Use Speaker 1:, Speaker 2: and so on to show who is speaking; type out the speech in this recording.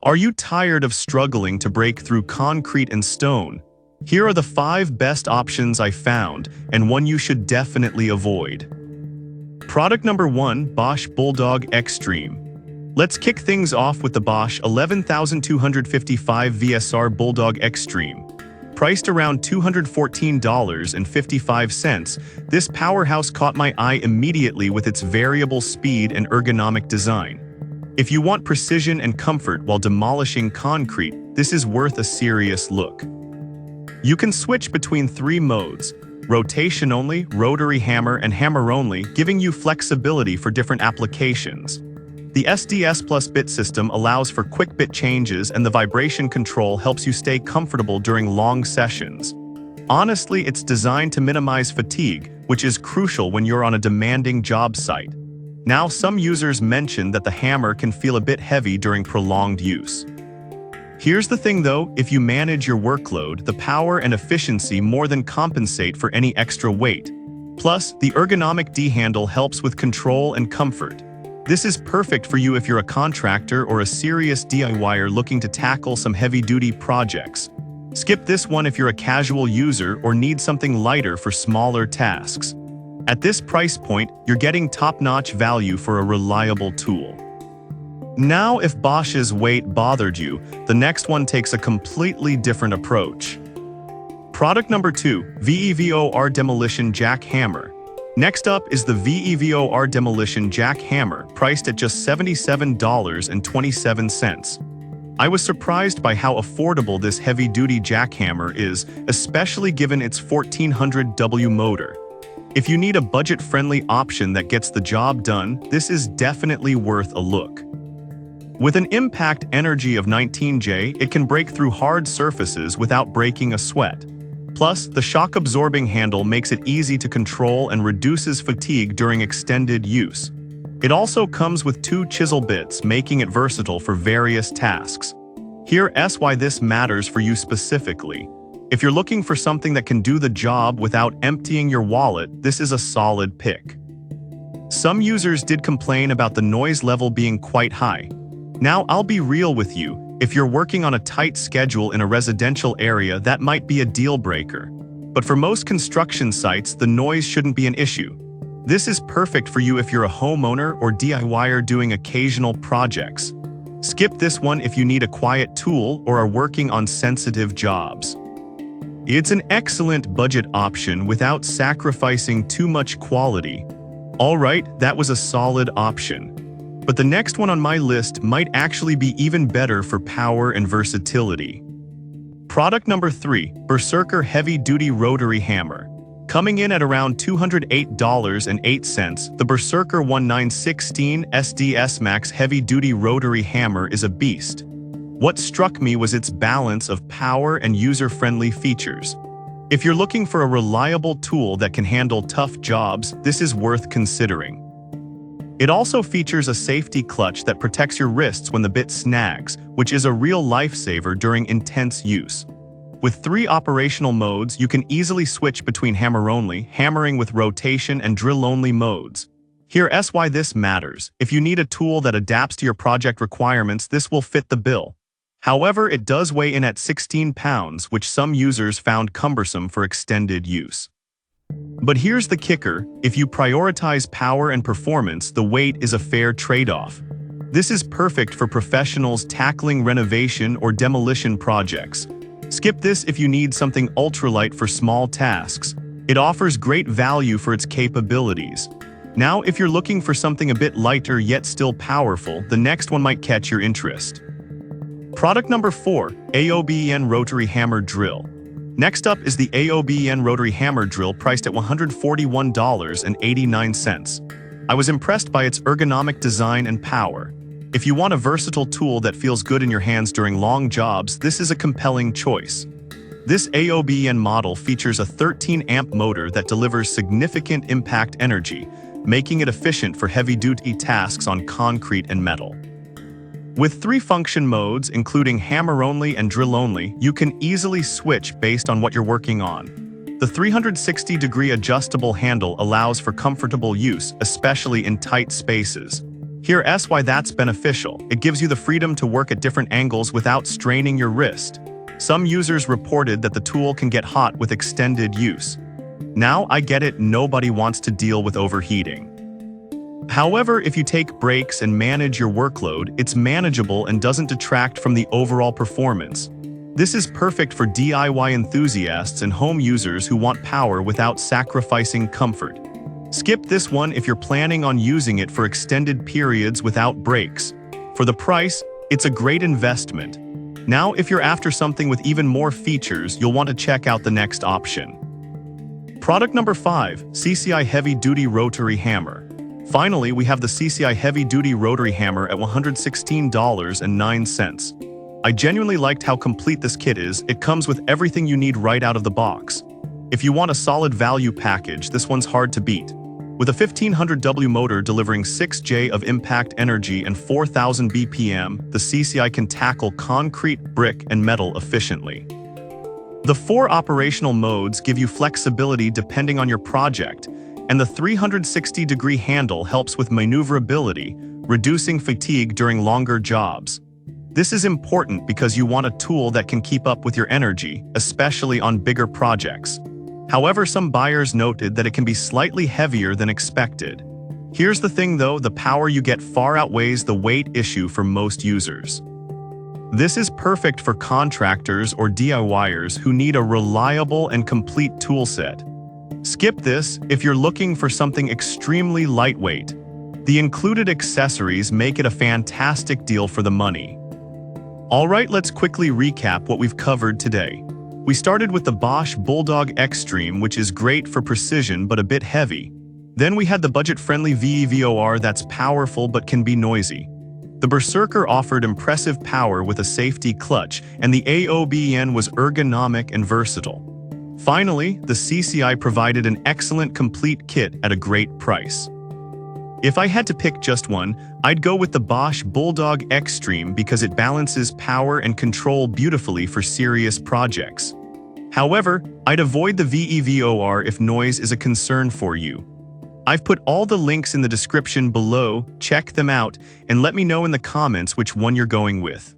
Speaker 1: Are you tired of struggling to break through concrete and stone? Here are the 5 best options I found, and one you should definitely avoid. Product number 1, Bosch Bulldog Extreme. Let's kick things off with the Bosch 11255 VSR Bulldog Extreme. Priced around $214.55, this powerhouse caught my eye immediately with its variable speed and ergonomic design. If you want precision and comfort while demolishing concrete, this is worth a serious look. You can switch between 3 modes: rotation only, rotary hammer, and hammer only, giving you flexibility for different applications. The SDS Plus bit system allows for quick bit changes, and the vibration control helps you stay comfortable during long sessions. Honestly, it's designed to minimize fatigue, which is crucial when you're on a demanding job site. Now, some users mention that the hammer can feel a bit heavy during prolonged use. Here's the thing though, if you manage your workload, the power and efficiency more than compensate for any extra weight. Plus, the ergonomic D-handle helps with control and comfort. This is perfect for you if you're a contractor or a serious DIYer looking to tackle some heavy-duty projects. Skip this one if you're a casual user or need something lighter for smaller tasks. At this price point, you're getting top-notch value for a reliable tool. Now, if Bosch's weight bothered you, the next one takes a completely different approach. Product number 2, VEVOR Demolition Jack Hammer. Next up is the VEVOR Demolition Jack Hammer, priced at just $77.27. I was surprised by how affordable this heavy-duty jackhammer is, especially given its 1400W motor. If you need a budget-friendly option that gets the job done, this is definitely worth a look. With an impact energy of 19J, it can break through hard surfaces without breaking a sweat. Plus, the shock-absorbing handle makes it easy to control and reduces fatigue during extended use. It also comes with 2 chisel bits, making it versatile for various tasks. Here's why this matters for you specifically. If you're looking for something that can do the job without emptying your wallet, this is a solid pick. Some users did complain about the noise level being quite high. Now, I'll be real with you, if you're working on a tight schedule in a residential area, that might be a deal breaker. But for most construction sites, the noise shouldn't be an issue. This is perfect for you if you're a homeowner or DIYer doing occasional projects. Skip this one if you need a quiet tool or are working on sensitive jobs. It's an excellent budget option without sacrificing too much quality. Alright, that was a solid option. But the next one on my list might actually be even better for power and versatility. Product number 3, Berserker Heavy Duty Rotary Hammer. Coming in at around $208.08, the Berserker 1916 SDS Max Heavy Duty Rotary Hammer is a beast. What struck me was its balance of power and user-friendly features. If you're looking for a reliable tool that can handle tough jobs, this is worth considering. It also features a safety clutch that protects your wrists when the bit snags, which is a real lifesaver during intense use. With 3 operational modes, you can easily switch between hammer-only, hammering with rotation, and drill-only modes. Here's why this matters. If you need a tool that adapts to your project requirements, this will fit the bill. However, it does weigh in at 16 pounds, which some users found cumbersome for extended use. But here's the kicker: if you prioritize power and performance, the weight is a fair trade-off. This is perfect for professionals tackling renovation or demolition projects. Skip this if you need something ultralight for small tasks. It offers great value for its capabilities. Now, if you're looking for something a bit lighter yet still powerful, the next one might catch your interest. Product number 4, AOBEN Rotary Hammer Drill. Next up is the AOBEN Rotary Hammer Drill, priced at $141.89. I was impressed by its ergonomic design and power. If you want a versatile tool that feels good in your hands during long jobs, this is a compelling choice. This AOBEN model features a 13-amp motor that delivers significant impact energy, making it efficient for heavy-duty tasks on concrete and metal. With 3 function modes, including hammer-only and drill-only, you can easily switch based on what you're working on. The 360-degree adjustable handle allows for comfortable use, especially in tight spaces. Here's why that's beneficial. It gives you the freedom to work at different angles without straining your wrist. Some users reported that the tool can get hot with extended use. Now I get it, nobody wants to deal with overheating. However, if you take breaks and manage your workload, it's manageable and doesn't detract from the overall performance. This is perfect for DIY enthusiasts and home users who want power without sacrificing comfort. Skip this one if you're planning on using it for extended periods without breaks. For the price, it's a great investment. Now, if you're after something with even more features, you'll want to check out the next option. Product number 5, CCI Heavy Duty Rotary Hammer. Finally, we have the CCI Heavy Duty Rotary Hammer at $116.09. I genuinely liked how complete this kit is. It comes with everything you need right out of the box. If you want a solid value package, this one's hard to beat. With a 1500W motor delivering 6J of impact energy and 4000 BPM, the CCI can tackle concrete, brick, and metal efficiently. The 4 operational modes give you flexibility depending on your project, and the 360-degree handle helps with maneuverability, reducing fatigue during longer jobs. This is important because you want a tool that can keep up with your energy, especially on bigger projects. However, some buyers noted that it can be slightly heavier than expected. Here's the thing though, the power you get far outweighs the weight issue for most users. This is perfect for contractors or DIYers who need a reliable and complete toolset. Skip this if you're looking for something extremely lightweight. The included accessories make it a fantastic deal for the money. Alright, let's quickly recap what we've covered today. We started with the Bosch Bulldog Extreme, which is great for precision but a bit heavy. Then we had the budget-friendly VEVOR that's powerful but can be noisy. The Berserker offered impressive power with a safety clutch, and the AOBN was ergonomic and versatile. Finally, the CCI provided an excellent complete kit at a great price. If I had to pick just one, I'd go with the Bosch Bulldog Extreme because it balances power and control beautifully for serious projects. However, I'd avoid the VEVOR if noise is a concern for you. I've put all the links in the description below, check them out, and let me know in the comments which one you're going with.